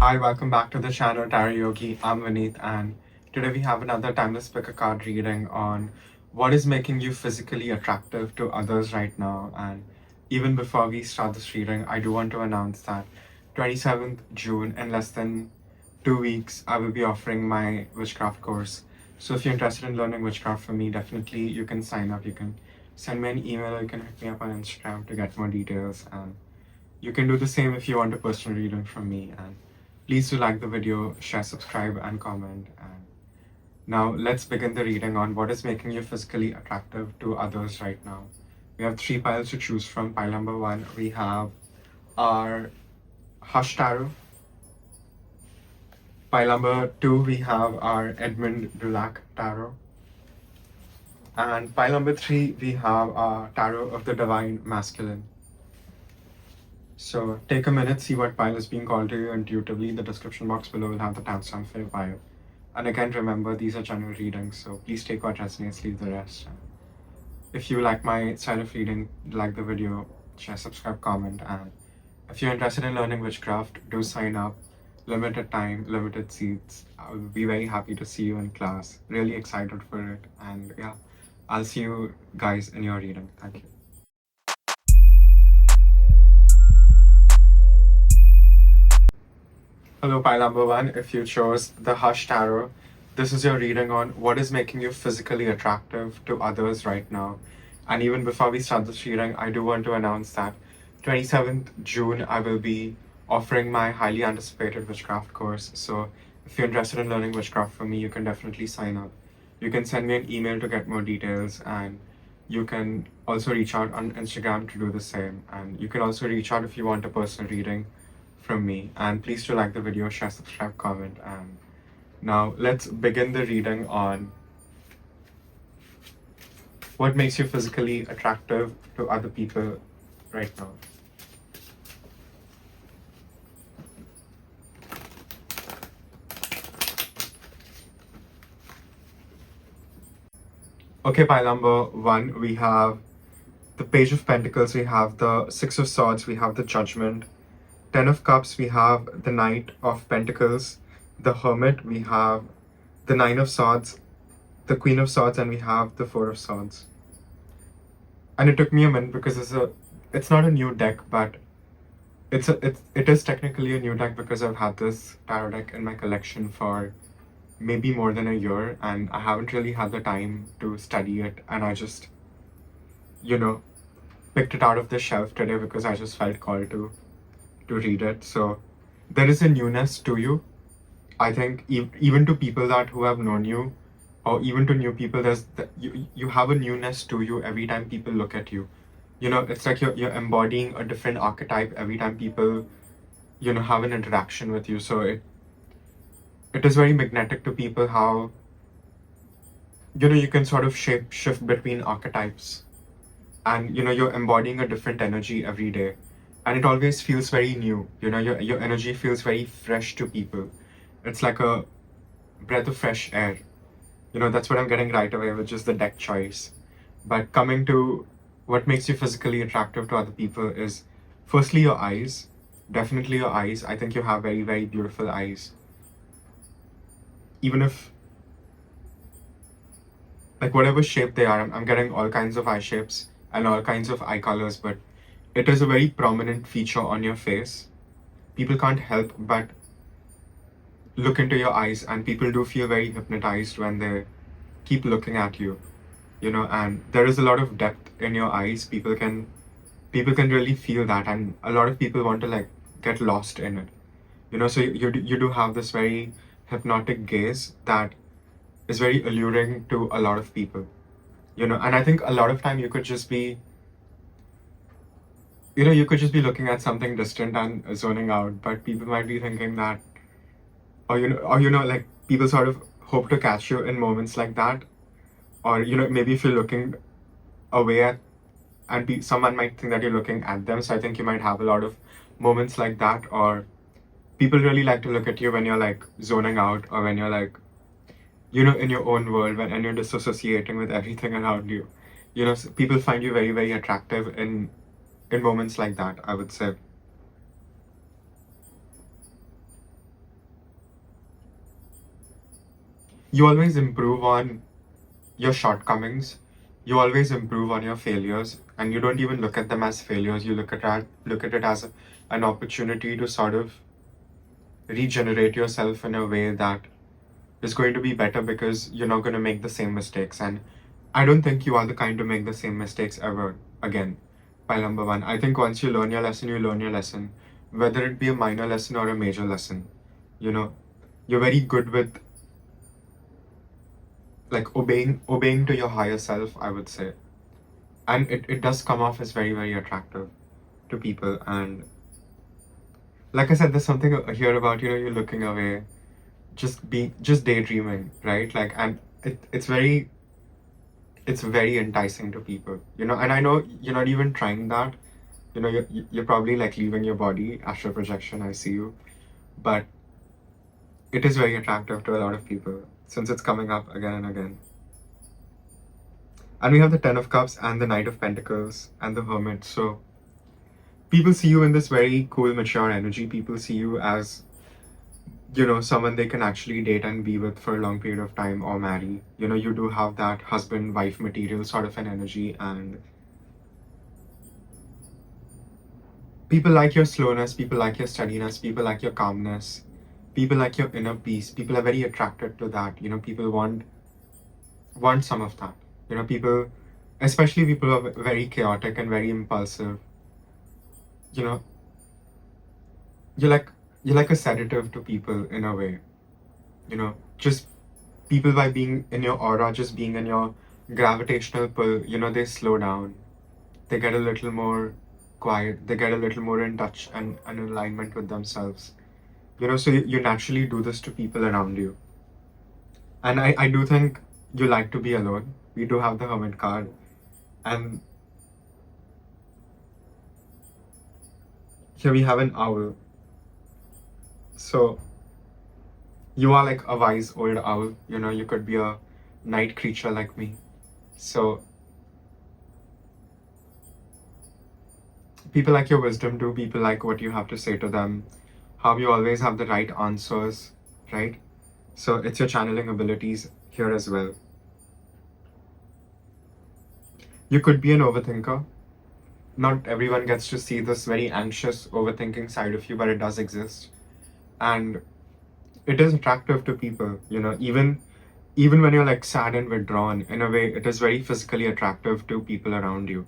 Hi, welcome back to the channel Tarot Yogi. I'm Vinit, and today we have another timeless pick a card reading on what is making you physically attractive to others right now. And even before we start this reading, I do want to announce that 27th June, in less than 2 weeks, I will be offering my witchcraft course. So if you're interested in learning witchcraft from me, definitely you can sign up. You can send me an email, or you can hit me up on Instagram to get more details. And you can do the same if you want a personal reading from me. And please do like the video, share, subscribe, and comment. And now let's begin the reading on what is making you physically attractive to others right now. We have 3 piles to choose from. Pile number 1, we have our Hush Tarot. Pile number 2, we have our Edmund Dulac Tarot. And pile number 3, we have our Tarot of the Divine Masculine. So take a minute, see what pile is being called to you intuitively. The description box below will have the timestamp for your pile. And again, remember, these are general readings, so please take what resonates, leave the rest. If you like my style of reading, like the video, share, subscribe, comment. And if you're interested in learning witchcraft, do sign up. Limited time, limited seats. I will be very happy to see you in class. Really excited for it. And yeah, I'll see you guys in your reading. Thank you. Hello, pile number 1. If you chose the Hush Tarot, this is your reading on what is making you physically attractive to others right now. And even before we start this reading, I do want to announce that 27th June, I will be offering my highly anticipated witchcraft course. So if you're interested in learning witchcraft from me, you can definitely sign up. You can send me an email to get more details, and you can also reach out on Instagram to do the same. And you can also reach out if you want a personal reading from me. And please do like the video, share, subscribe, comment. And now let's begin the reading on what makes you physically attractive to other people right now. Okay, pile number 1, we have the Page of Pentacles, we have the Six of Swords, we have the Judgment, 10 of Cups, we have the Knight of Pentacles, the Hermit, we have the 9 of Swords, the Queen of Swords, and we have the 4 of Swords. And it took me a minute because it's not a new deck, but it is technically a new deck because I've had this tarot deck in my collection for maybe more than a year, and I haven't really had the time to study it, and I just, picked it out of the shelf today because I just felt called to read it. So there is a newness to you. I think even to people who have known you, or even to new people, you have a newness to you every time people look at you. It's like you're embodying a different archetype every time people, have an interaction with you. So it is very magnetic to people how, you can sort of shift between archetypes, and you're embodying a different energy every day, and it always feels very new. Your energy feels very fresh to people. It's like a breath of fresh air. That's what I'm getting right away with just the deck choice. But coming to what makes you physically attractive to other people is firstly your eyes. Definitely your eyes. I think you have very, very beautiful eyes. Even if, like, whatever shape they are, I'm getting all kinds of eye shapes and all kinds of eye colors, but it is a very prominent feature on your face. People can't help but look into your eyes, and people do feel very hypnotized when they keep looking at you, and there is a lot of depth in your eyes. People can really feel that, and a lot of people want to like get lost in it, so you do have this very hypnotic gaze that is very alluring to a lot of people, and I think a lot of time you could just be looking at something distant and zoning out, but people might be thinking that, or like people sort of hope to catch you in moments like that, or maybe if you're looking away at, and someone might think that you're looking at them. So I think you might have a lot of moments like that, or people really like to look at you when you're like zoning out, or when you're like, in your own world, and you're disassociating with everything around you. So people find you very, very attractive in moments like that, I would say. you always improve on your shortcomings, you always improve on your failures, and you don't even look at them as failures. You look at it as an opportunity to sort of regenerate yourself in a way that is going to be better, because you're not going to make the same mistakes. And I don't think you are the kind to make the same mistakes ever again. By number one, I think once you learn your lesson, you learn your lesson, whether it be a minor lesson or a major lesson. You know, you're very good with like obeying to your higher self, I would say. And it does come off as very, very attractive to people. And like I said, there's something here about, you're looking away, just daydreaming, right? Like, and it's very enticing to people, and I know you're not even trying that. You're probably like leaving your body, astral projection, I see you. But it is very attractive to a lot of people since it's coming up again and again. And we have the Ten of Cups and the Knight of Pentacles and the Hermit. So people see you in this very cool, mature energy. People see you as, someone they can actually date and be with for a long period of time or marry. You do have that husband wife material sort of an energy, and people like your slowness, people like your steadiness, people like your calmness, people like your inner peace. People are very attracted to that. People want some of that. People, especially people who are very chaotic and very impulsive. You know, you're like a sedative to people in a way. Just people, by being in your aura, just being in your gravitational pull, they slow down. They get a little more quiet. They get a little more in touch and in alignment with themselves. So you naturally do this to people around you. And I do think you like to be alone. We do have the Hermit card. And here we have an owl. So you are like a wise old owl. You could be a night creature like me. So people like your wisdom too. People like what you have to say to them, how you always have the right answers, right? So it's your channeling abilities here as well. You could be an overthinker. Not everyone gets to see this very anxious, overthinking side of you, but it does exist. And it is attractive to people, even when you're like sad and withdrawn, in a way, it is very physically attractive to people around you.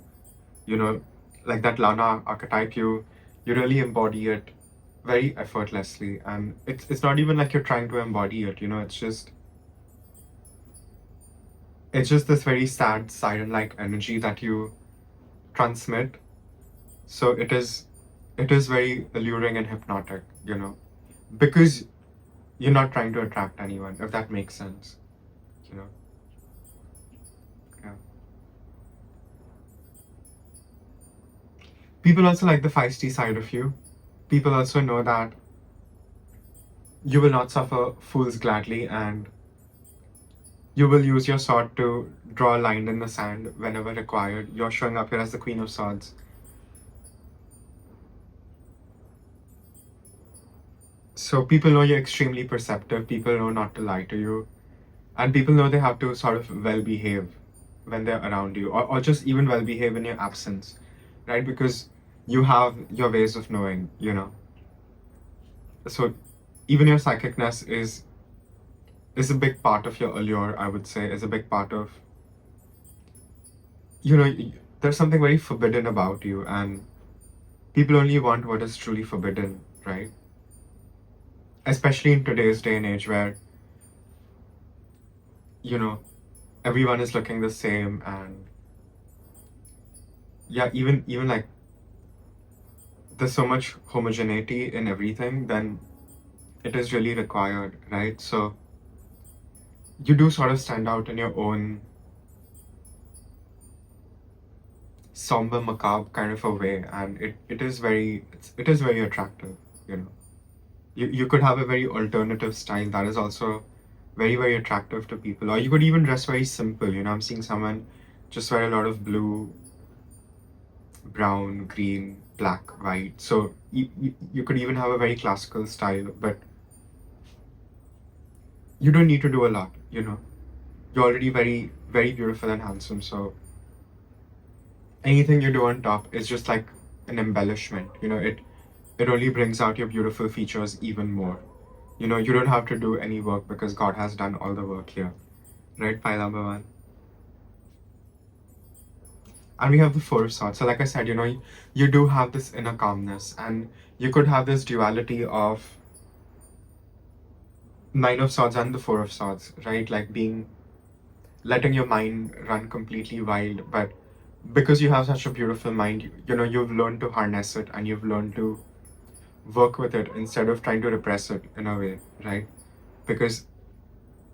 Like that Lana archetype, you really embody it very effortlessly. And it's not even like you're trying to embody it, it's just this very sad, siren like energy that you transmit. So it is very alluring and hypnotic, because you're not trying to attract anyone, if that makes sense. Yeah. People also like the feisty side of you. People also know that you will not suffer fools gladly, and you will use your sword to draw a line in the sand whenever required. You're showing up here as the Queen of Swords. So people know you're extremely perceptive. People know not to lie to you. And people know they have to sort of well behave when they're around you, or just even well behave in your absence, right? Because you have your ways of knowing, So even your psychicness is a big part of your allure, I would say, is a big part of, there's something very forbidden about you, and people only want what is truly forbidden, right? Especially in today's day and age where, everyone is looking the same, and yeah, even like there's so much homogeneity in everything, then it is really required, right? So you do sort of stand out in your own somber, macabre kind of a way, and it is very attractive. You could have a very alternative style that is also very, very attractive to people, or you could even dress very simple. I'm seeing someone just wear a lot of blue, brown, green, black, white. So you could even have a very classical style, but you don't need to do a lot, you know. You're already very, very beautiful and handsome, so anything you do on top is just like an embellishment, you know. It only brings out your beautiful features even more. You know, you don't have to do any work because God has done all the work here. Right, pile number one. And we have the Four of Swords. So like I said, you know, you do have this inner calmness, and you could have this duality of Nine of Swords and the Four of Swords, right? Like letting your mind run completely wild, but because you have such a beautiful mind, you know, you've learned to harness it and you've learned to work with it instead of trying to repress it in a way, right? Because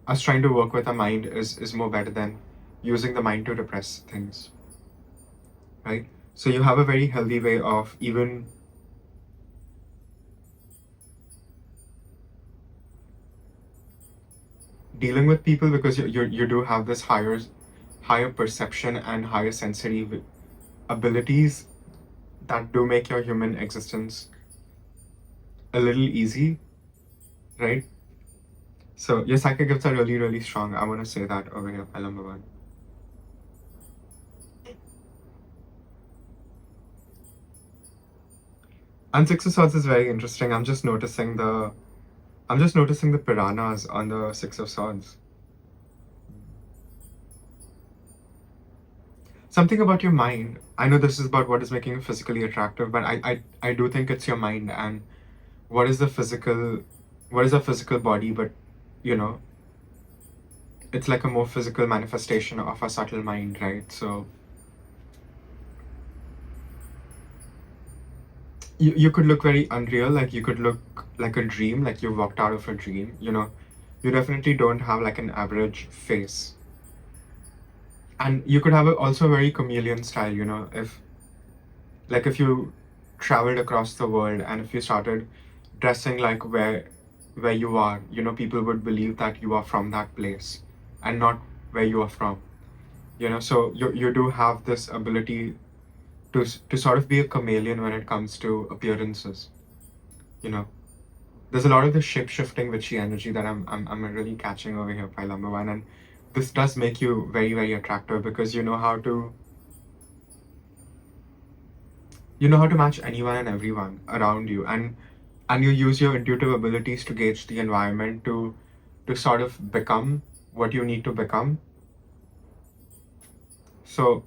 us trying to work with our mind is more better than using the mind to repress things, right? So you have a very healthy way of even dealing with people, because you do have this higher perception and higher sensory abilities that do make your human existence a little easy, right? So your psychic gifts are really, really strong. I want to say that over here, pile number one. And Six of Swords is very interesting. I'm just noticing the piranhas on the Six of Swords. Something about your mind. I know this is about what is making you physically attractive, but I do think it's your mind. And what is the physical body, but you know, it's like a more physical manifestation of a subtle mind, right? So you could look very unreal, like you could look like a dream, like you walked out of a dream, you know. You definitely don't have like an average face. And you could have also a very chameleon style, you know, if you traveled across the world and if you started dressing like where you are, you know, people would believe that you are from that place and not where you are from, you know. So you do have this ability to sort of be a chameleon when it comes to appearances, you know. There's a lot of the shape-shifting witchy energy that I'm really catching over here, pile number one. And this does make you very, very attractive because you know how to match anyone and everyone around you, and you use your intuitive abilities to gauge the environment to sort of become what you need to become. So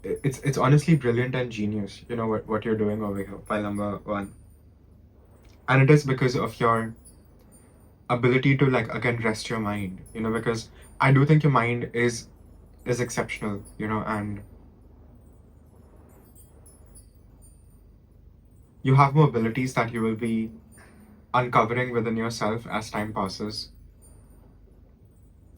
it's honestly brilliant and genius, you know, what you're doing over here, pile number one. And it is because of your ability to, like, again, rest your mind, you know, because I do think your mind is exceptional, you know, and you have more abilities that you will be uncovering within yourself as time passes.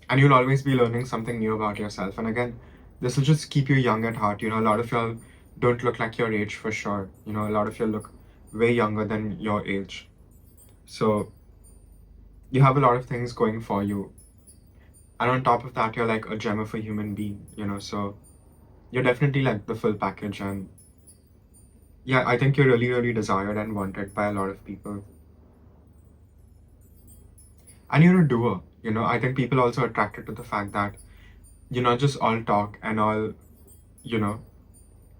And you'll always be learning something new about yourself. And again, this will just keep you young at heart. You know, a lot of y'all don't look like your age for sure. You know, a lot of y'all look way younger than your age. So you have a lot of things going for you. And on top of that, you're like a gem of a human being, you know, so you're definitely like the full package. And yeah, I think you're really, really desired and wanted by a lot of people. And you're a doer, you know. I think people also attracted to the fact that you're not just all talk and all, you know,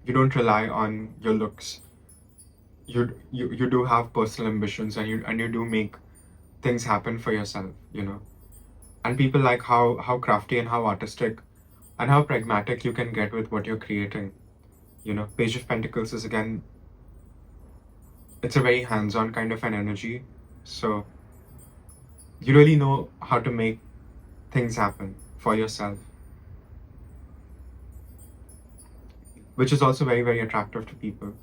you don't rely on your looks. You do have personal ambitions, and you do make things happen for yourself, you know. And people like how crafty and how artistic and how pragmatic you can get with what you're creating. You know, Page of Pentacles is, again, it's a very hands-on kind of an energy. So you really know how to make things happen for yourself, which is also very, very attractive to people,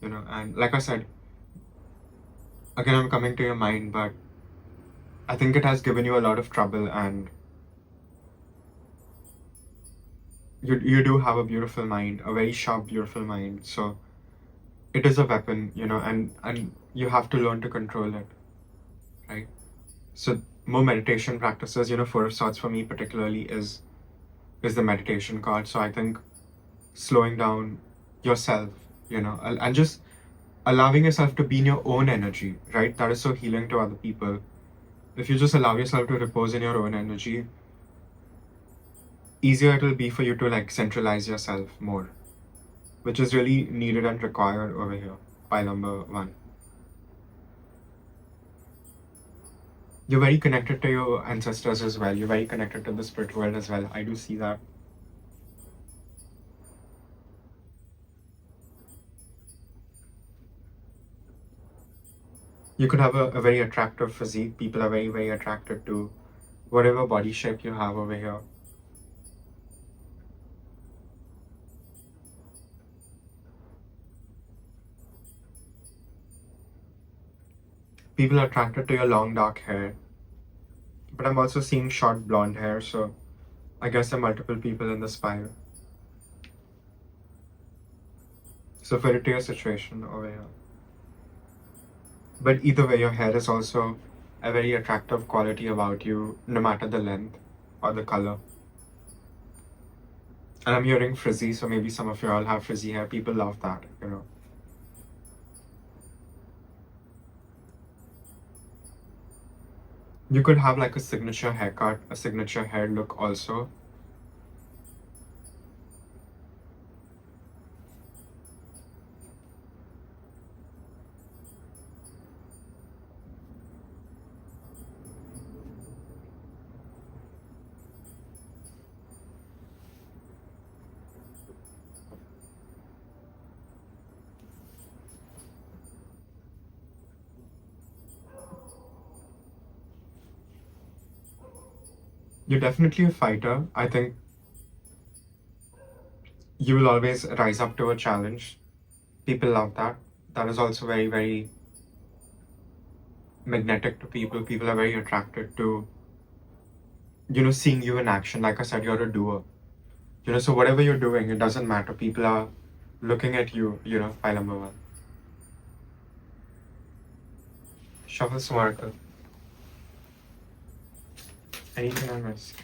you know. And like I said, again, I'm coming to your mind, but I think it has given you a lot of trouble, and you do have a beautiful mind, a very sharp, beautiful mind. So it is a weapon, you know, and you have to learn to control it, right? So more meditation practices, you know, Four of Swords for me particularly is the meditation card. So I think slowing down yourself, you know, and just allowing yourself to be in your own energy, right? That is so healing to other people. if you just allow yourself to repose in your own energy, easier it'll be for you to like centralize yourself more, which is really needed and required over here. Pile number 1. You're very connected to your ancestors as well. You're very connected to the spirit world as well. I do see that. You could have a very attractive physique. People are very, very attracted to whatever body shape you have over here. People are attracted to your long dark hair. But I'm also seeing short blonde hair, so I guess there are multiple people in the spire. So fit it to your situation over here. But either way, your hair is also a very attractive quality about you, no matter the length or the color. And I'm hearing frizzy, so maybe some of you all have frizzy hair. People love that, you know. You could have like a signature haircut, a signature hair look also. You're definitely a fighter. I think you will always rise up to a challenge. People love that. That is also very, very magnetic to people. People are very attracted to, you know, seeing you in action. Like I said, you're a doer. You know, so whatever you're doing, it doesn't matter. People are looking at you, you know, pile number 1. Shuffle Smarkle. Anything I missed?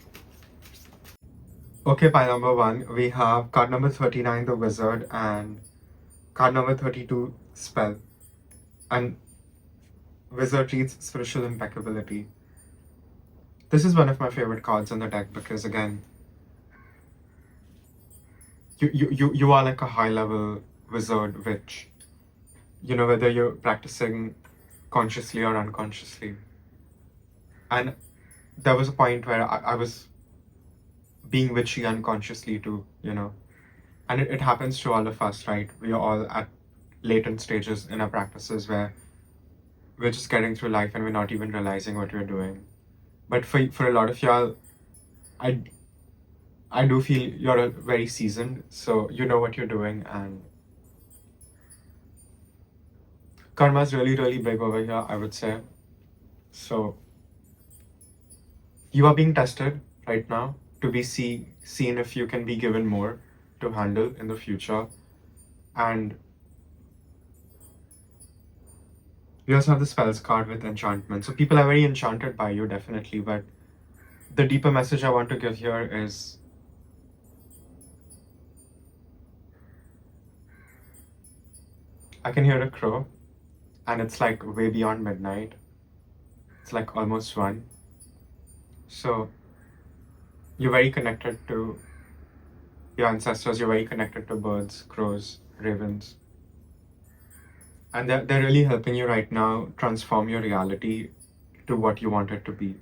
Okay, pile number 1, we have card number 39, the Wizard, and card number 32, Spell. And Wizard reads Spiritual Impeccability. This is one of my favorite cards in the deck because, again, you are like a high-level wizard witch. You know, whether you're practicing consciously or unconsciously. And there was a point where I was being witchy unconsciously too, you know. And it happens to all of us, right? We are all at latent stages in our practices where we're just getting through life and we're not even realizing what we're doing. But for a lot of y'all, I do feel you're very seasoned, so you know what you're doing, and karma is really, really big over here, I would say. So you are being tested right now to be seen if you can be given more to handle in the future. And we also have the spells card with enchantment. So people are very enchanted by you, definitely. But the deeper message I want to give here is I can hear a crow, and it's like way beyond midnight. It's like almost 1. So you're very connected to your ancestors. You're very connected to birds, crows, ravens. And they're really helping you right now transform your reality to what you want it to be.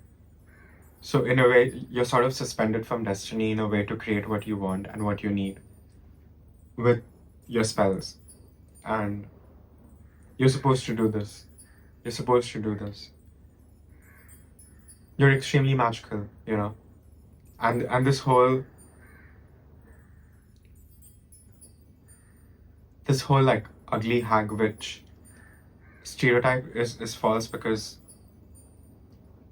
So in a way, you're sort of suspended from destiny in a way to create what you want and what you need with your spells. And you're supposed to do this. You're supposed to do this. You're extremely magical, you know. And this whole like ugly hag witch stereotype is false, because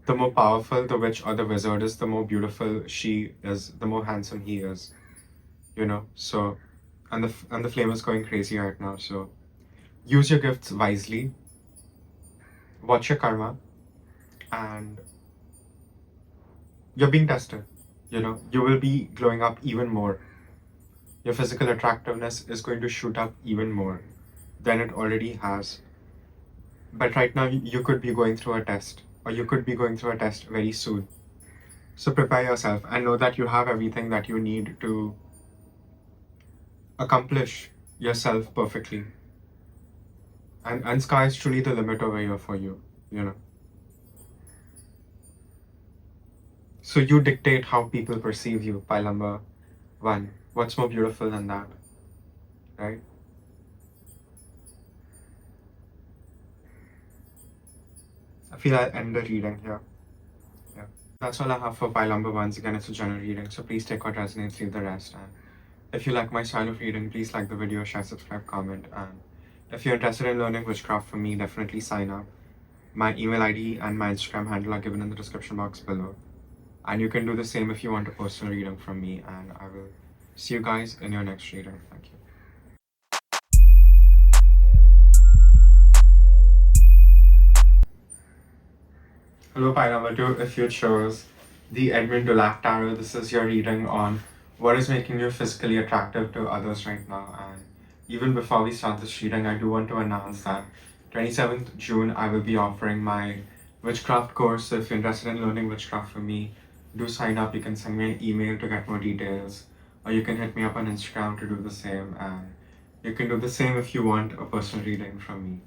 the more powerful the witch or the wizard is, the more beautiful she is, the more handsome he is, you know. So and the flame is going crazy right now. So use your gifts wisely, watch your karma, and you're being tested, you know. You will be glowing up even more. Your physical attractiveness is going to shoot up even more than it already has. But right now, you could be going through a test or you could be going through a test very soon. So prepare yourself and know that you have everything that you need to accomplish yourself perfectly. And sky is truly the limit over here for you, you know. So you dictate how people perceive you, pile number 1. What's more beautiful than that, right? I feel I'll end the reading here. Yeah. That's all I have for pile number 1. Again, it's a general reading, so please take what resonates, leave the rest. And if you like my style of reading, please like the video, share, subscribe, comment. And if you're interested in learning witchcraft from me, definitely sign up. My email ID and my Instagram handle are given in the description box below. And you can do the same if you want a personal reading from me. And I will see you guys in your next reading. Thank you. Hello, pile number 2. If you chose the Edmund Dulac Tarot, this is your reading on what is making you physically attractive to others right now. And even before we start this reading, I do want to announce that 27th June, I will be offering my witchcraft course. So if you're interested in learning witchcraft from me, do sign up. You can send me an email to get more details, or you can hit me up on Instagram to do the same. And you can do the same if you want a personal reading from me.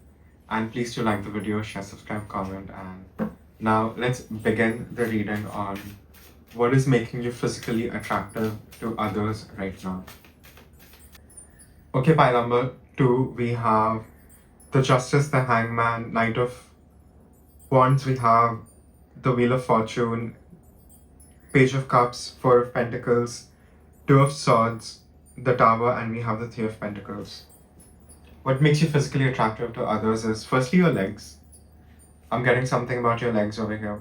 And please do like the video, share, subscribe, comment. And now let's begin the reading on what is making you physically attractive to others right now. Okay, pile number 2, we have the Justice, the Hangman, Knight of Wands, we have the Wheel of Fortune, Page of Cups, 4 of Pentacles, 2 of Swords, the Tower, and we have the 3 of Pentacles. What makes you physically attractive to others is firstly your legs. I'm getting something about your legs over here.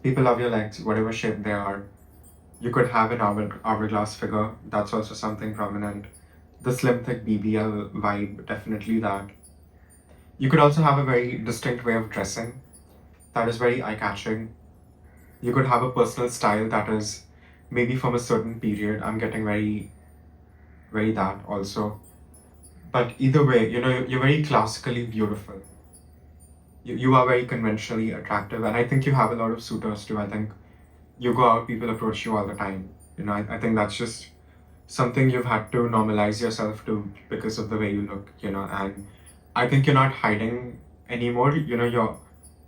People love your legs, whatever shape they are. You could have an hourglass figure. That's also something prominent. The slim, thick BBL vibe, definitely that. You could also have a very distinct way of dressing that is very eye-catching. You could have a personal style that is maybe from a certain period. I'm getting very that also. But either way, you know, you're very classically beautiful. You are very conventionally attractive, and I think you have a lot of suitors too. I think you go out, people approach you all the time. You know, I think that's just something you've had to normalize yourself to because of the way you look, you know, and I think you're not hiding anymore. You know,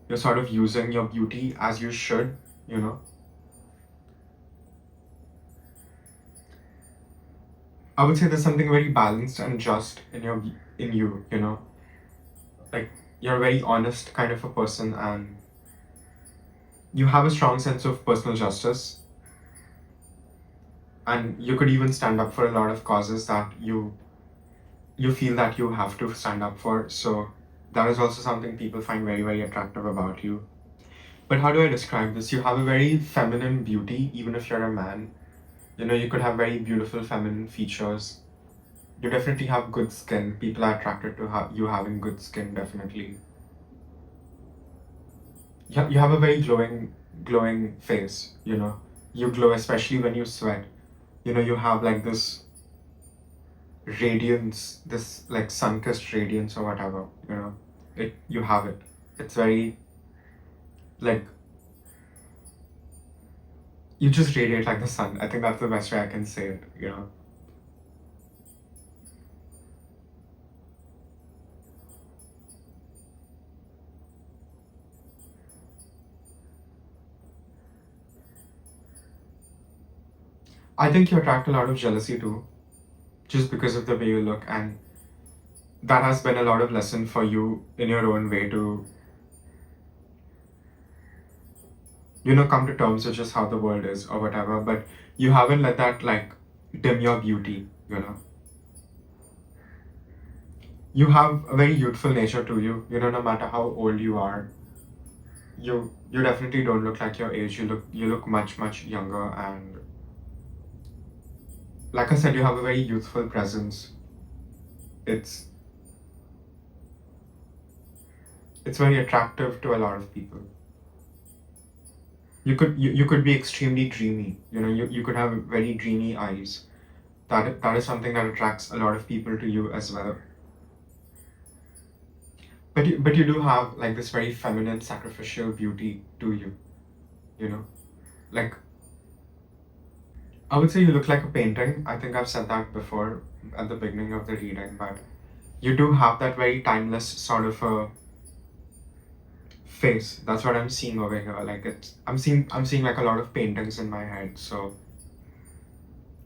you're sort of using your beauty as you should, you know. I would say there's something very balanced and just in you, you know. Like, you're a very honest kind of a person, and you have a strong sense of personal justice, and you could even stand up for a lot of causes that you feel that you have to stand up for. So that is also something people find very, very attractive about you. But how do I describe this? You have a very feminine beauty, even if you're a man. You know, you could have very beautiful feminine features. You definitely have good skin. People are attracted to you having good skin, definitely. You have a very glowing face, you know. You glow, especially when you sweat. You know, you have like this radiance, this like sun-kissed radiance or whatever, you know. You have it. It's very, like, you just radiate like the sun. I think that's the best way I can say it, you know. I think you attract a lot of jealousy too, just because of the way you look, and that has been a lot of lesson for you in your own way to, you know, come to terms with just how the world is or whatever, but you haven't let that like dim your beauty, you know. You have a very youthful nature to you, you know, no matter how old you are. You definitely don't look like your age. You look much younger, and like I said, you have a very youthful presence. It's very attractive to a lot of people. You could be extremely dreamy. You know, you could have very dreamy eyes. That is something that attracts a lot of people to you as well. but you do have like this very feminine, sacrificial beauty to you. You know, like I would say you look like a painting. I think I've said that before at the beginning of the reading, but you do have that very timeless sort of a face. That's what I'm seeing over here. Like I'm seeing like a lot of paintings in my head. So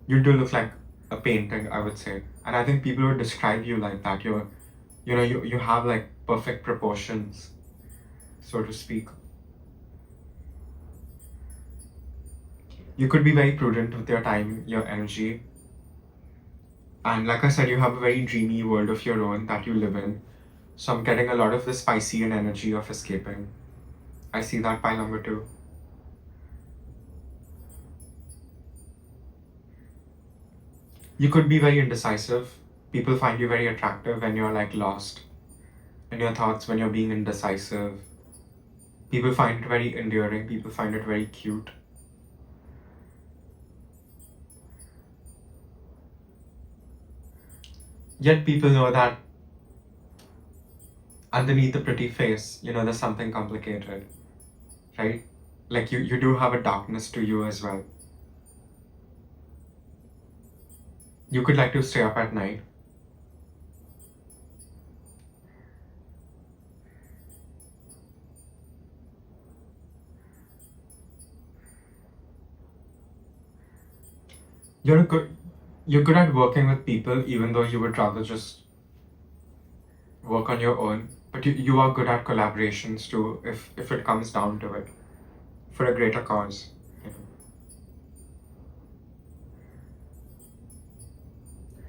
you do look like a painting, I would say. And I think people would describe you like that. You have like perfect proportions, so to speak. You could be very prudent with your time, your energy. And like I said, you have a very dreamy world of your own that you live in. So I'm getting a lot of the spicy and energy of escaping. I see that pile number 2. You could be very indecisive. People find you very attractive when you're like lost in your thoughts, when you're being indecisive. People find it very endearing. People find it very cute. Yet people know that underneath the pretty face, there's something complicated, right? Like you do have a darkness to you as well. You could like to stay up at night. You're good. You're good at working with people, even though you would rather just work on your own. But you are good at collaborations too, if it comes down to it, for a greater cause. you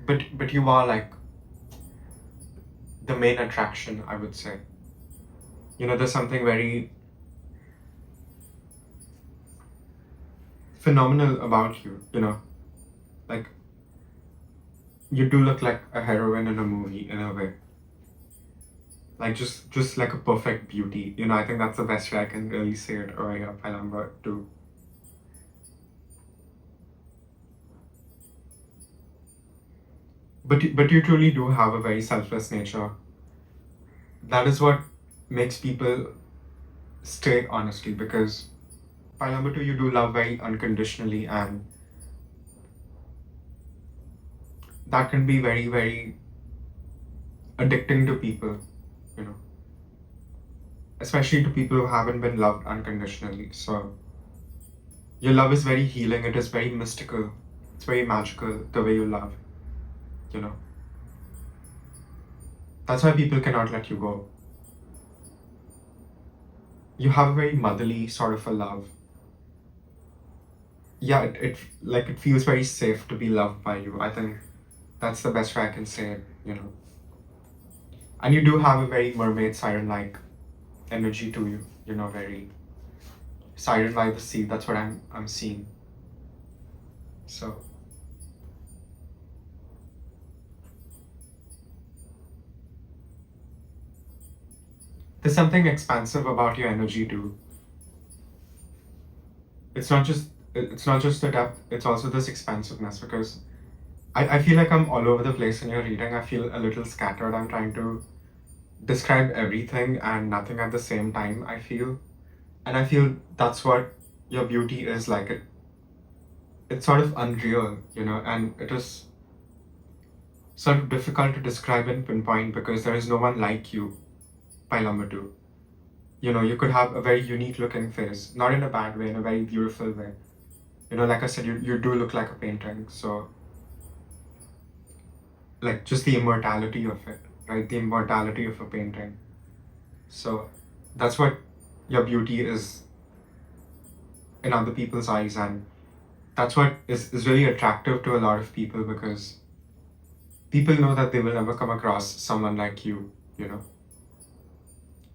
know. But you are like the main attraction, I would say. There's something very phenomenal about you. Like you do look like a heroine in a movie in a way. Like just like a perfect beauty. I think that's the best way I can really say it over here, Palamba too. But you truly do have a very selfless nature. That is what makes people stay, honestly, because number 2, you do love very unconditionally, and that can be very, very addicting to people, you know, especially to people who haven't been loved unconditionally. So your love is very healing, it is very mystical, it's very magical the way you love, you know. That's why people cannot let you go. You have a very motherly sort of a love. Yeah, it feels very safe to be loved by you. I think that's the best way I can say it. And you do have a very mermaid siren-like energy to you, very siren by the sea. That's what I'm seeing. So there's something expansive about your energy too. It's not just the depth, it's also this expansiveness, because I feel like I'm all over the place in your reading. I feel a little scattered. I'm trying to describe everything and nothing at the same time, I feel. And I feel that's what your beauty is like. It's sort of unreal, and it is sort of difficult to describe and pinpoint because there is no one like you, number 2. You could have a very unique looking face, not in a bad way, in a very beautiful way. Like I said, you do look like a painting. So, like, just the immortality of it, right? The immortality of a painting. So, that's what your beauty is in other people's eyes, and that's what is really attractive to a lot of people, because people know that they will never come across someone like you.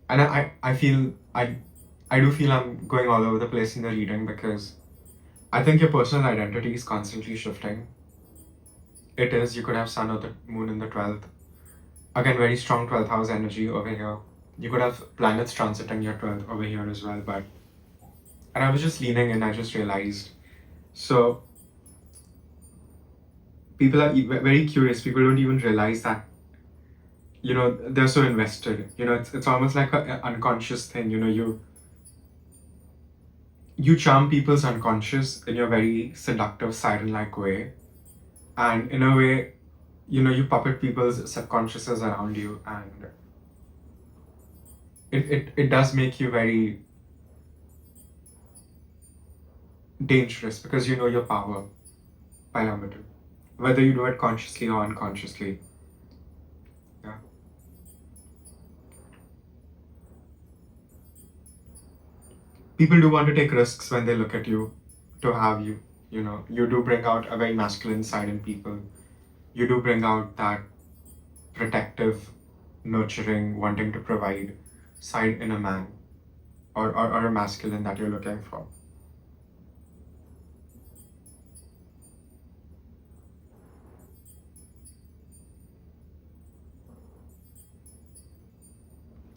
And I feel I do feel I'm going all over the place in the reading, because I think your personal identity is constantly shifting. It is. You could have Sun or the Moon in the 12th. Again, very strong 12th house energy over here. You could have planets transiting your 12th over here as well. And I was just leaning in, I just realized. So people are very curious. People don't even realize that they're so invested. It's almost like an unconscious thing. You charm people's unconscious in your very seductive siren-like way, and in a way, you puppet people's subconsciouses around you, and it does make you very dangerous because you know your power by number two, whether you do it consciously or unconsciously. Yeah. People do want to take risks when they look at you to have you. You do bring out a very masculine side in people. You do bring out that protective, nurturing, wanting to provide side in a man, or a masculine that you're looking for.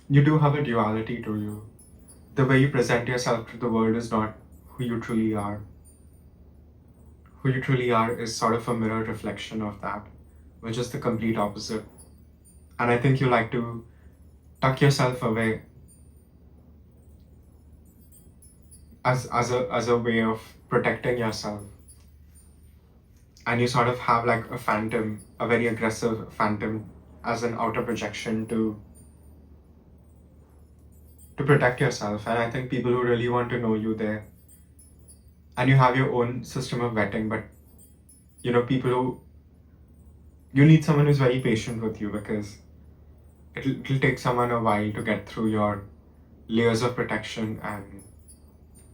You do have a duality to you. The way you present yourself to the world is not who you truly are. Who you truly are is sort of a mirror reflection of that, which is the complete opposite. And I think you like to tuck yourself away as a way of protecting yourself. And you sort of have like a phantom, a very aggressive phantom, as an outer projection to protect yourself. And I think people who really want to know you there, and you have your own system of vetting, but people who you need someone who's very patient with you, because it'll take someone a while to get through your layers of protection and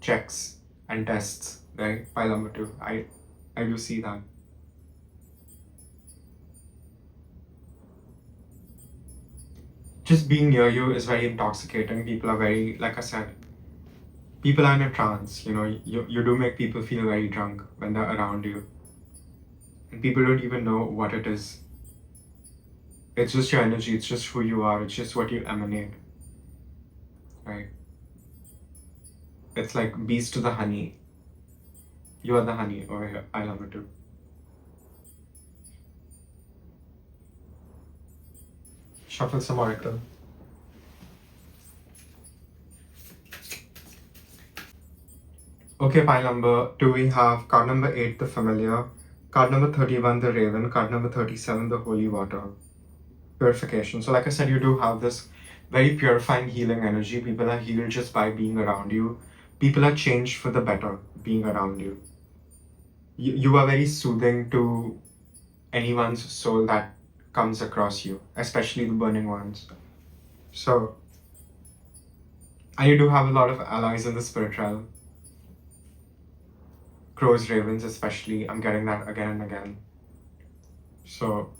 checks and tests, right? Pile number two. I do see that. Just being near you is very intoxicating. People are very, like I said, people are in a trance. You do make people feel very drunk when they're around you. And people don't even know what it is. It's just your energy, it's just who you are, it's just what you emanate. Right? It's like bees to the honey. You are the honey over here. I love it too. Shuffle some oracle. Okay, pile number 2, we have card number 8, the familiar, card number 31, the raven, card number 37, the holy water. Purification. So like I said, you do have this very purifying, healing energy. People are healed just by being around you. People are changed for the better being around you. You are very soothing to anyone's soul that comes across you, especially the burning ones. So, and you do have a lot of allies in the spirit realm. Crows, ravens especially, I'm getting that again and again. So,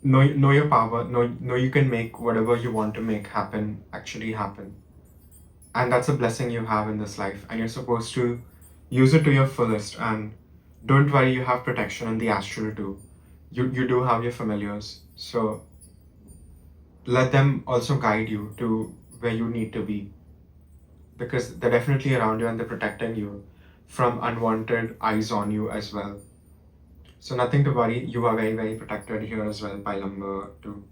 know your power, know you can make whatever you want to make happen, actually happen. And that's a blessing you have in this life, and you're supposed to use it to your fullest. And don't worry, you have protection in the astral too. You do have your familiars, so let them also guide you to where you need to be, because they're definitely around you and they're protecting you from unwanted eyes on you as well. So nothing to worry, you are very, very protected here as well, pile number 2.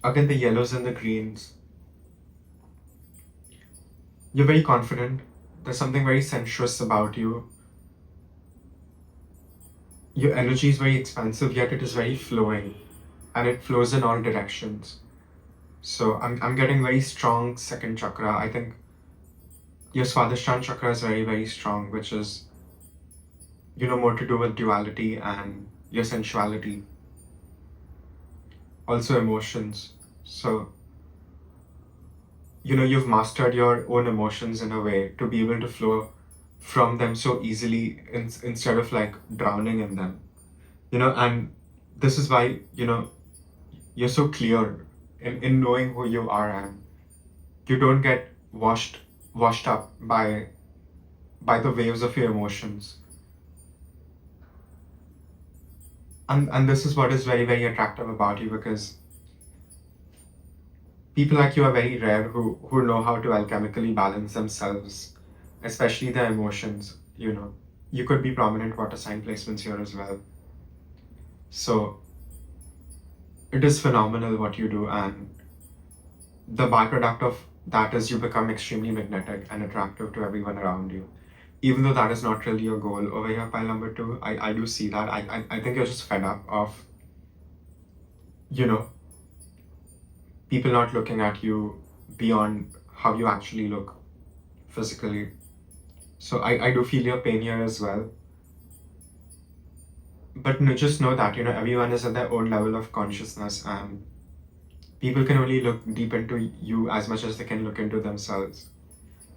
Again, the yellows and the greens. You're very confident. There's something very sensuous about you. Your energy is very expansive, yet it is very flowing, and it flows in all directions. So I'm getting very strong second chakra. I think your Swadhisthana chakra is very, very strong, which is, more to do with duality and your sensuality. Also emotions. So, you've mastered your own emotions in a way to be able to flow from them so easily instead of like drowning in them. And this is why, you're so clear in knowing who you are, and you don't get washed up by the waves of your emotions. And this is what is very, very attractive about you, because people like you are very rare who know how to alchemically balance themselves, especially their emotions. you could be prominent water sign placements here as well. So it is phenomenal what you do, and the byproduct of that is you become extremely magnetic and attractive to everyone around you. Even though that is not really your goal over here, pile number 2, I do see that. I think you're just fed up of, you know, people not looking at you beyond how you actually look physically. So I do feel your pain here as well. But no, just know that, everyone is at their own level of consciousness, and people can only look deep into you as much as they can look into themselves,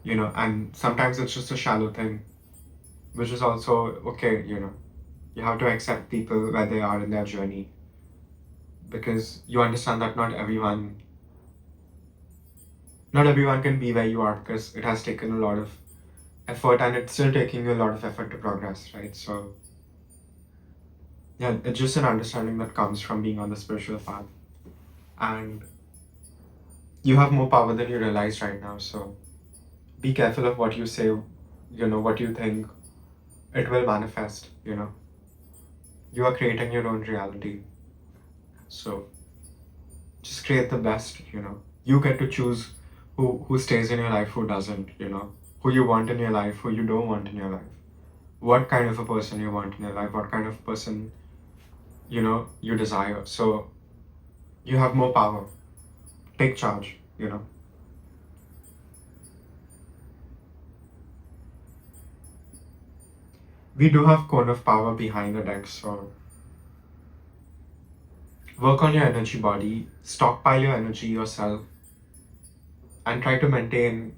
and sometimes it's just a shallow thing, which is also okay. You have to accept people where they are in their journey, because you understand that not everyone can be where you are, because it has taken a lot of effort, and it's still taking you a lot of effort to progress, right? So yeah, it's just an understanding that comes from being on the spiritual path, and you have more power than you realize right now. So be careful of what you say, what you think. It will manifest. You are creating your own reality. So just create the best. You get to choose who stays in your life, who doesn't. Who you want in your life, who you don't want in your life, what kind of a person you want in your life, what kind of person you desire. So you have more power. Take charge. We do have cone of power behind the deck, so work on your energy body, stockpile your energy yourself, and try to maintain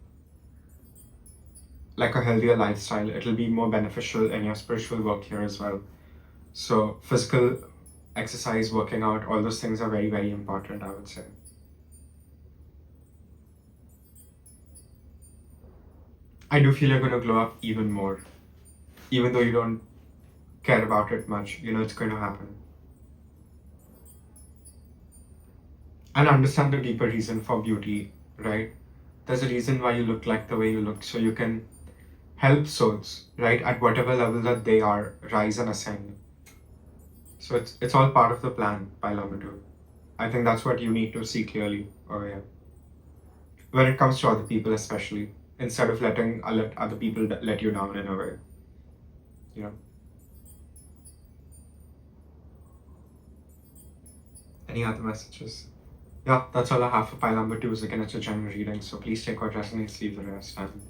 like a healthier lifestyle. It'll be more beneficial in your spiritual work here as well. So physical exercise, working out, all those things are very, very important, I would say. I do feel you're going to glow up even more. Even though you don't care about it much, it's going to happen. And understand the deeper reason for beauty, right? There's a reason why you look like the way you look, so you can help souls, right, at whatever level that they are, rise and ascend. So it's all part of the plan, Pilometer. I think that's what you need to see clearly over here. When it comes to other people especially, instead of letting other people let you down in a way. Any other messages? Yeah, that's all I have for pile number 2. Again, it's a general reading, so please take what resonates, leave the rest. And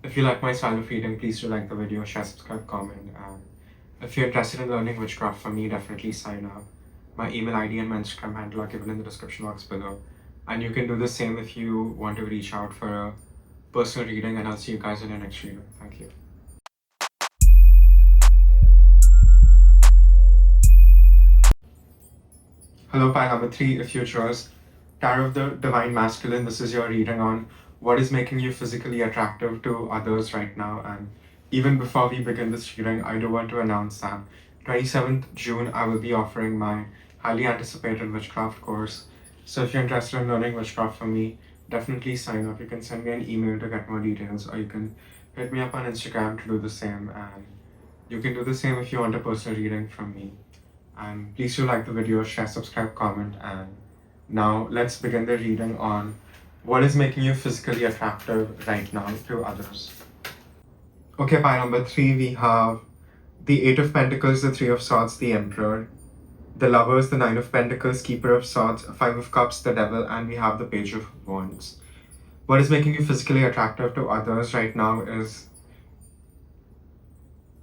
if you like my style of reading, please do like the video, share, subscribe, comment. And if you're interested in learning witchcraft from me, definitely sign up. My email ID and my Instagram handle are given in the description box below. And you can do the same if you want to reach out for a personal reading, and I'll see you guys in the next reading. Thank you. Hello, pile number 3. If you chose Tarot of the Divine Masculine, this is your reading on what is making you physically attractive to others right now. And even before we begin this reading, I do want to announce that 27th June, I will be offering my highly anticipated witchcraft course. So if you're interested in learning witchcraft from me, definitely sign up. You can send me an email to get more details, or you can hit me up on Instagram to do the same. And you can do the same if you want a personal reading from me. And please do like the video, share, subscribe, comment, and now let's begin the reading on what is making you physically attractive right now to others. Okay, pile number 3, we have the 8 of Pentacles, the 3 of Swords, the Emperor, the Lovers, the 9 of Pentacles, Keeper of Swords, 5 of Cups, the Devil, and we have the Page of Wands. What is making you physically attractive to others right now is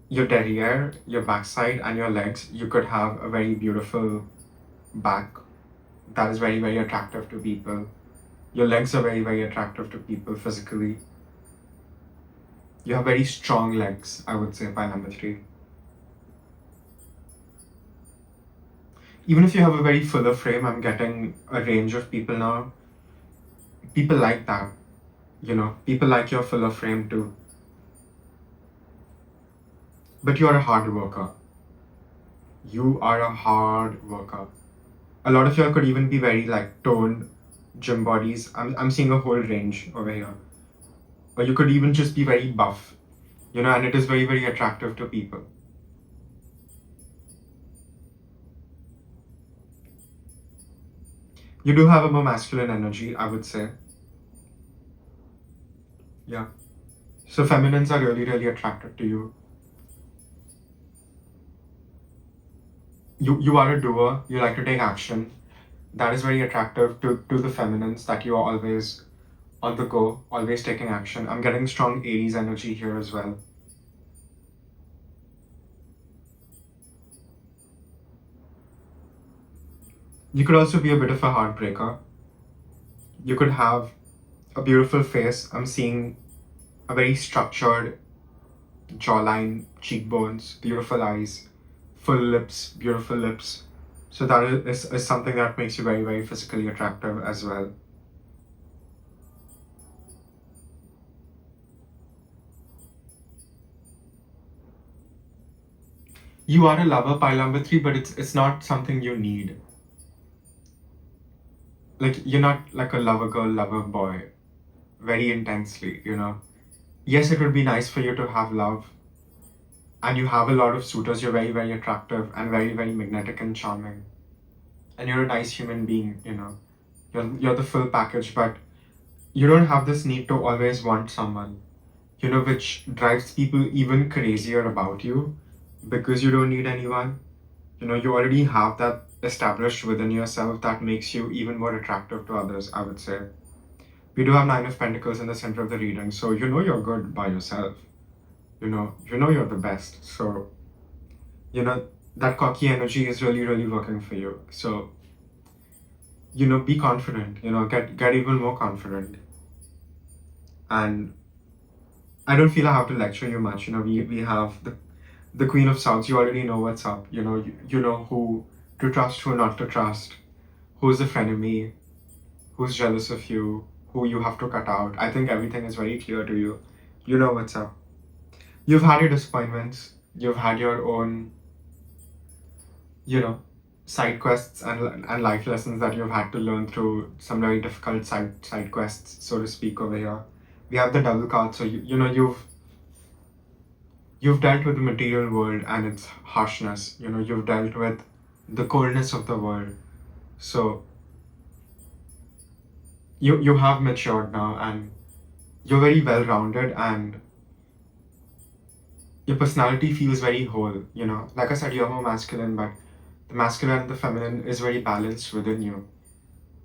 your derriere, your backside, and your legs. You could have a very beautiful back that is very, very attractive to people. Your legs are very, very attractive to people physically. You have very strong legs, I would say, by number 3. Even if you have a very fuller frame, I'm getting a range of people now. People like that, people like your fuller frame too. But you are a hard worker. You are a hard worker. A lot of y'all could even be very toned gym bodies. I'm seeing a whole range over here. Or you could even just be very buff. and it is very, very attractive to people. You do have a more masculine energy, I would say. Yeah. So feminines are really, really attracted to you. You are a doer. You like to take action. That is very attractive to the feminines, that you are always on the go, always taking action. I'm getting strong Aries energy here as well. You could also be a bit of a heartbreaker. You could have a beautiful face. I'm seeing a very structured jawline, cheekbones, beautiful eyes, full lips, beautiful lips. So that is something that makes you very, very physically attractive as well. You are a lover, pile number 3, but it's not something you need. Like, you're not like a lover girl, lover boy, very intensely, Yes, it would be nice for you to have love, and you have a lot of suitors. You're very, very attractive and very, very magnetic and charming. And you're a nice human being, You're the full package, but you don't have this need to always want someone, which drives people even crazier about you, because you don't need anyone. You already have that established within yourself that makes you even more attractive to others, I would say. We do have Nine of Pentacles in the center of the reading, so you're good by yourself. You're the best. So, that cocky energy is really, really working for you. So, be confident, get even more confident. And I don't feel I have to lecture you much. We have the Queen of Swords. You already know what's up. You know who to trust, who not to trust, who's a frenemy, who's jealous of you, who you have to cut out. I think everything is very clear to you. You know what's up. You've had your disappointments. You've had your own, side quests and life lessons that you've had to learn through some very difficult side quests, so to speak, over here. We have the double card, so you've dealt with the material world and its harshness. You've dealt with the coldness of the world. So you have matured now, and you're very well rounded, and your personality feels very whole. Like I said, you're more masculine, but the masculine and the feminine is very balanced within you.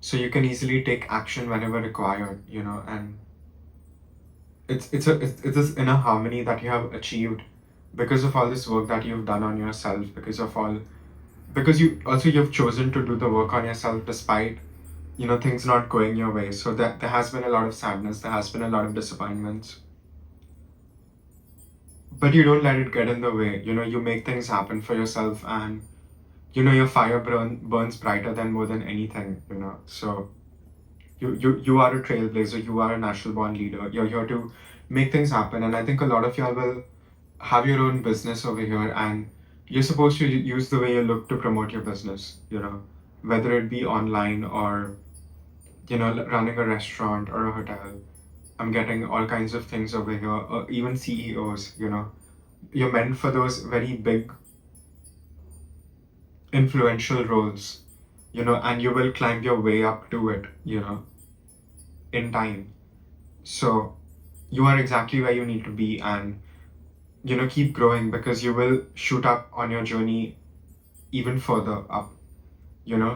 So you can easily take action whenever required, and it's this inner harmony that you have achieved because of all this work that you've done on yourself, because you've chosen to do the work on yourself despite things not going your way. So that there has been a lot of sadness, there has been a lot of disappointments, but you don't let it get in the way. You make things happen for yourself, and your fire burns brighter than more than anything. So you are a trailblazer, you are a natural born leader. You're here to make things happen, and I think a lot of y'all will have your own business over here, and you're supposed to use the way you look to promote your business, whether it be online or running a restaurant or a hotel. I'm getting all kinds of things over here, even CEOs. You're meant for those very big influential roles, and you will climb your way up to it, in time. So you are exactly where you need to be, and keep growing, because you will shoot up on your journey even further up.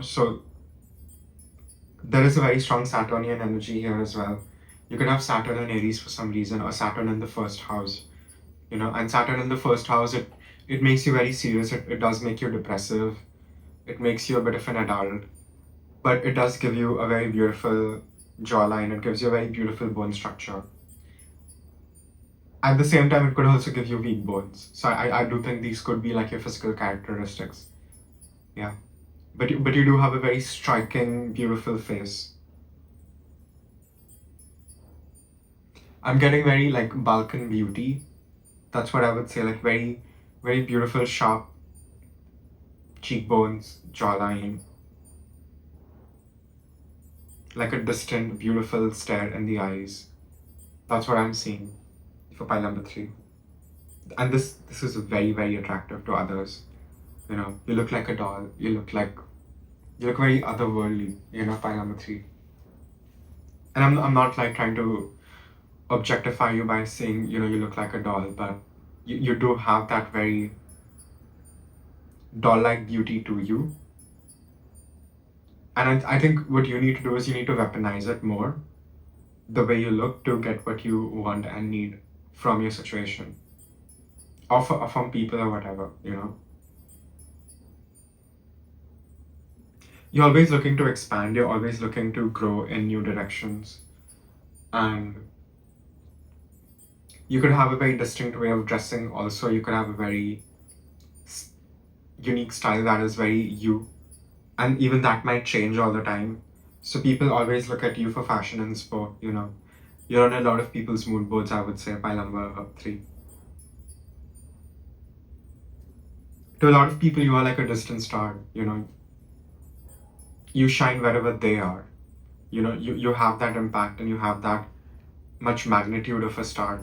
So there is a very strong Saturnian energy here as well. You could have Saturn in Aries for some reason, or Saturn in the first house. And Saturn in the first house, it makes you very serious. It does make you depressive. It makes you a bit of an adult, but it does give you a very beautiful jawline. It gives you a very beautiful bone structure. At the same time, it could also give you weak bones. So I do think these could be like your physical characteristics. Yeah. But you do have a very striking, beautiful face. I'm getting very like Balkan beauty. That's what I would say, like very, very beautiful, sharp cheekbones, jawline. Like a distant, beautiful stare in the eyes. That's what I'm seeing for pile number 3. And this is very, very attractive to others. You know, you look like a doll. You look very otherworldly. You know, pile number 3. And I'm not like trying to objectify you by saying, you know, you look like a doll, but you do have that very doll-like beauty to you. And I think what you need to do is you need to weaponize it more, the way you look, to get what you want and need from your situation, or from people or whatever, you know. You're always looking to expand, you're always looking to grow in new directions. And you could have a very distinct way of dressing also. You could have a very unique style that is very you. And even that might change all the time. So people always look at you for fashion and sport, you know. You're on a lot of people's mood boards, I would say, pile number 3. To a lot of people, you are like a distant star, you know. You shine wherever they are. You know, you have that impact and you have that much magnitude of a star,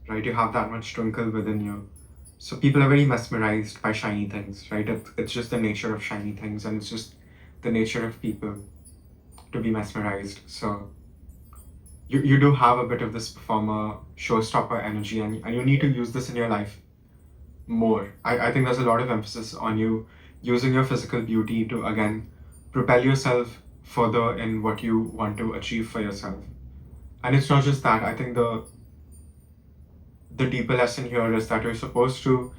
right? You have that much twinkle within you. So people are very mesmerized by shiny things, right? It's just the nature of shiny things, and it's just the nature of people to be mesmerized. So you do have a bit of this performer, showstopper energy, and you need to use this in your life more. I think there's a lot of emphasis on you using your physical beauty to, again, propel yourself further in what you want to achieve for yourself. And it's not just that. I think the deeper lesson here is that you're supposed to,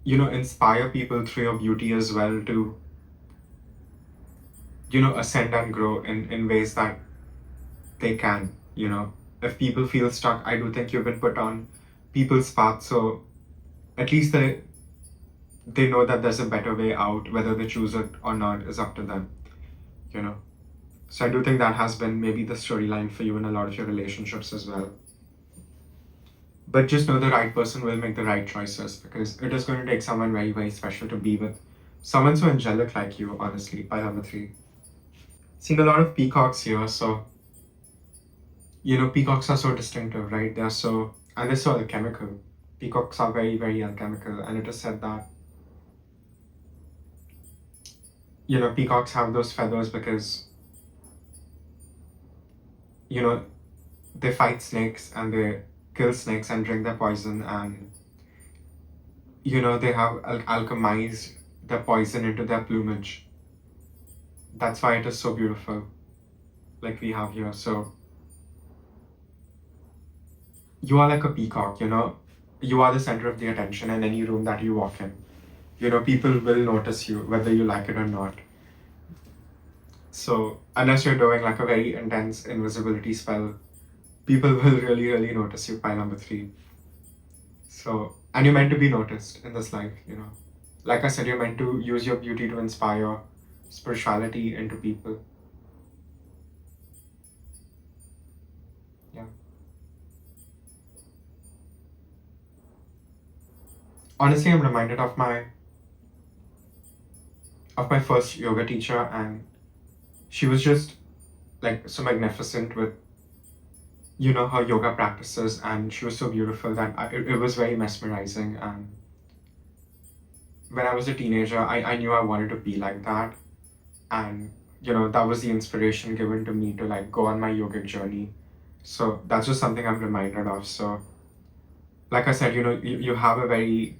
you know, inspire people through your beauty as well to, you know, ascend and grow in ways that they can, you know. If people feel stuck, I do think you've been put on people's path, so at least they know that there's a better way out. Whether they choose it or not is up to them, you know. So I do think that has been maybe the storyline for you in a lot of your relationships as well. But just know the right person will make the right choices, because it is going to take someone very, very special to be with someone so angelic like you, honestly, pile number 3. Seeing a lot of peacocks here, so, you know, peacocks are so distinctive, right? They're so alchemical. Peacocks are very, very alchemical, and it is said that, you know, peacocks have those feathers because, you know, they fight snakes and they kill snakes and drink their poison, and, you know, they have alchemized their poison into their plumage. That's why it is so beautiful, like we have here. So you are like a peacock, you know. You are the center of the attention in any room that you walk in. You know, people will notice you whether you like it or not. So unless you're doing like a very intense invisibility spell, people will really, really notice you, pile number 3. So, and you're meant to be noticed in this life, you know. Like I said, you're meant to use your beauty to inspire spirituality into people. Yeah. Honestly, I'm reminded of my first yoga teacher, and she was just like so magnificent with, you know, her yoga practices, and she was so beautiful that it was very mesmerizing. And when I was a teenager, I knew I wanted to be like that, and, you know, that was the inspiration given to me to like go on my yogic journey. So that's just something I'm reminded of. So like I said, you know, you have a very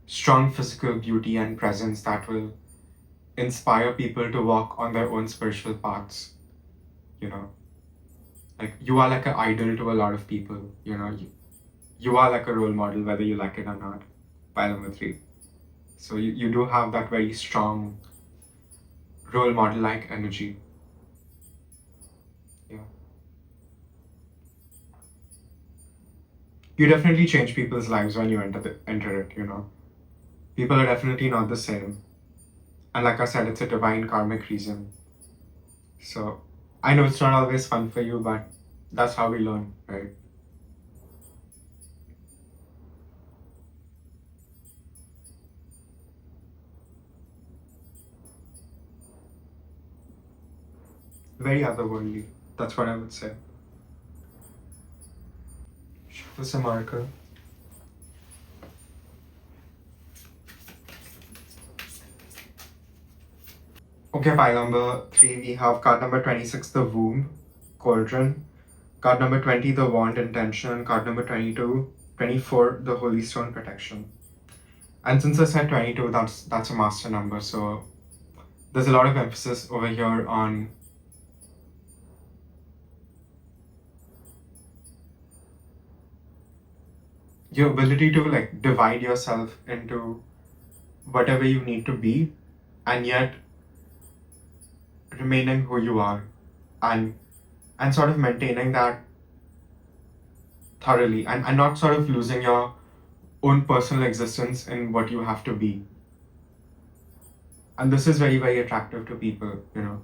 strong physical beauty and presence that will inspire people to walk on their own spiritual paths, you know. Like, you are like an idol to a lot of people, you know. You are like a role model, whether you like it or not, pile number 3. So you do have that very strong role model like energy. Yeah. You definitely change people's lives when you enter it, you know. People are definitely not the same. And like I said, it's a divine karmic reason. So I know it's not always fun for you, but that's how we learn, right? Very otherworldly. That's what I would say. This is a marker. Okay, pile number 3, we have card number 26, the womb, cauldron. Card number 20, the wand, intention. Card number 24, the holy stone, protection. And since I said 22, that's a master number, so there's a lot of emphasis over here on your ability to like divide yourself into whatever you need to be, and yet remaining who you are, and sort of maintaining that thoroughly, and not sort of losing your own personal existence in what you have to be. And this is very, very attractive to people, you know.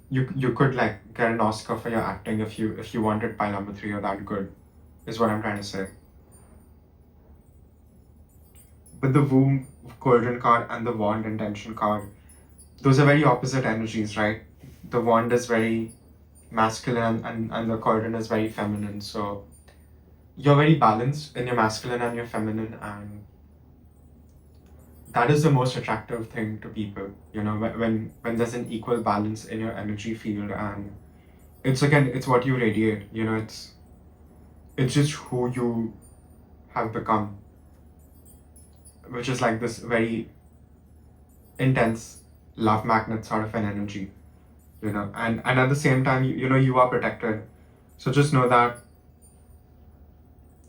You could like get an Oscar for your acting if you wanted pile number 3 or that good, is what I'm trying to say. But the womb, cauldron card and the wand, intention card, those are very opposite energies, right? The wand is very masculine and the cauldron is very feminine. So you're very balanced in your masculine and your feminine, and that is the most attractive thing to people, you know, when there's an equal balance in your energy field. And it's what you radiate, you know, it's just who you have become, which is like this very intense love magnet sort of an energy, you know. And at the same time, you know, you are protected. So just know that,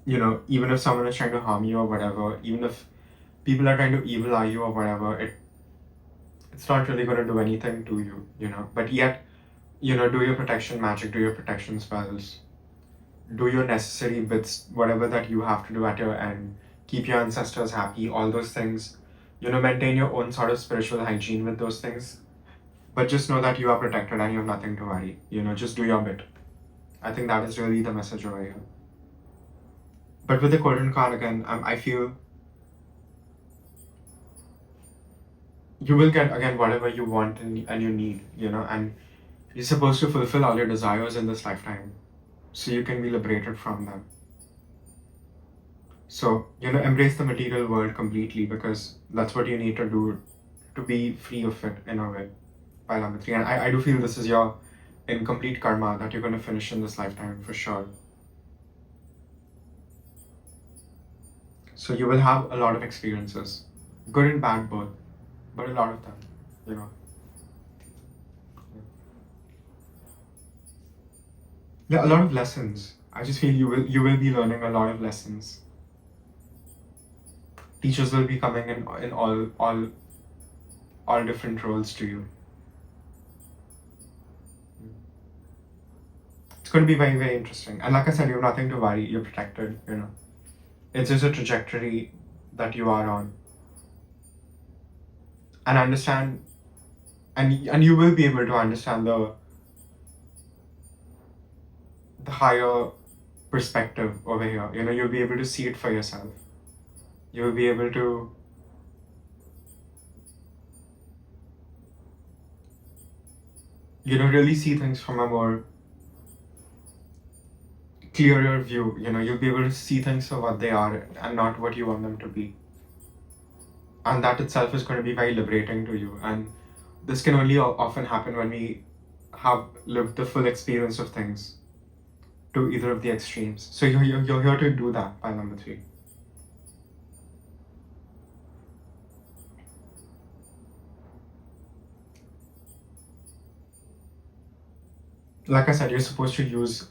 you know, even if someone is trying to harm you or whatever, even if people are trying to evil eye you or whatever, it's not really going to do anything to you, you know. But yet, you know, do your protection magic, do your protection spells, do your necessary bits, whatever that you have to do at your end, keep your ancestors happy, all those things, you know, maintain your own sort of spiritual hygiene with those things. But just know that you are protected and you have nothing to worry, you know, just do your bit. I think that is really the message over here. But with the cauldron card again, I feel you will get again whatever you want and you need, you know, and you're supposed to fulfill all your desires in this lifetime so you can be liberated from them. So, you know, embrace the material world completely, because that's what you need to do to be free of it in a way. Pile number 3. And I do feel this is your incomplete karma that you're going to finish in this lifetime for sure. So you will have a lot of experiences, good and bad both, but a lot of them, you know. Yeah, a lot of lessons. I just feel you will be learning a lot of lessons. Teachers will be coming in all different roles to you. It's going to be very, very interesting. And like I said, you have nothing to worry. You're protected, you know. It's just a trajectory that you are on. And understand, and you will be able to understand the higher perspective over here. You know, you'll be able to see it for yourself. You'll be able to really see things from a more clearer view. You know, you'll be able to see things for what they are and not what you want them to be. And that itself is going to be very liberating to you. And this can only often happen when we have lived the full experience of things to either of the extremes. So you're here to do that, pile number 3. Like I said, you're supposed to use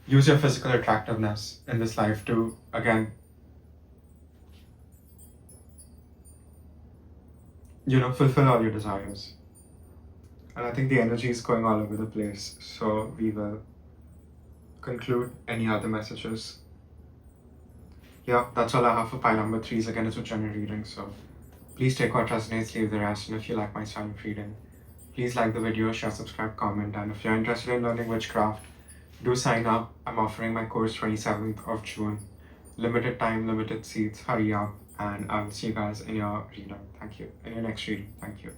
your physical attractiveness in this life to, again, you know, fulfill all your desires. And I think the energy is going all over the place. So we will conclude. Any other messages? Yeah, that's all I have for pile number 3s. Again, it's a general reading, so please take what resonates, leave the rest. And if you like my style of reading, please like the video, share, subscribe, comment. And if you're interested in learning witchcraft, do sign up. I'm offering my course 27th of June. Limited time, limited seats. Hurry up. And I will see you guys in your reading. Thank you. In your next reading. Thank you.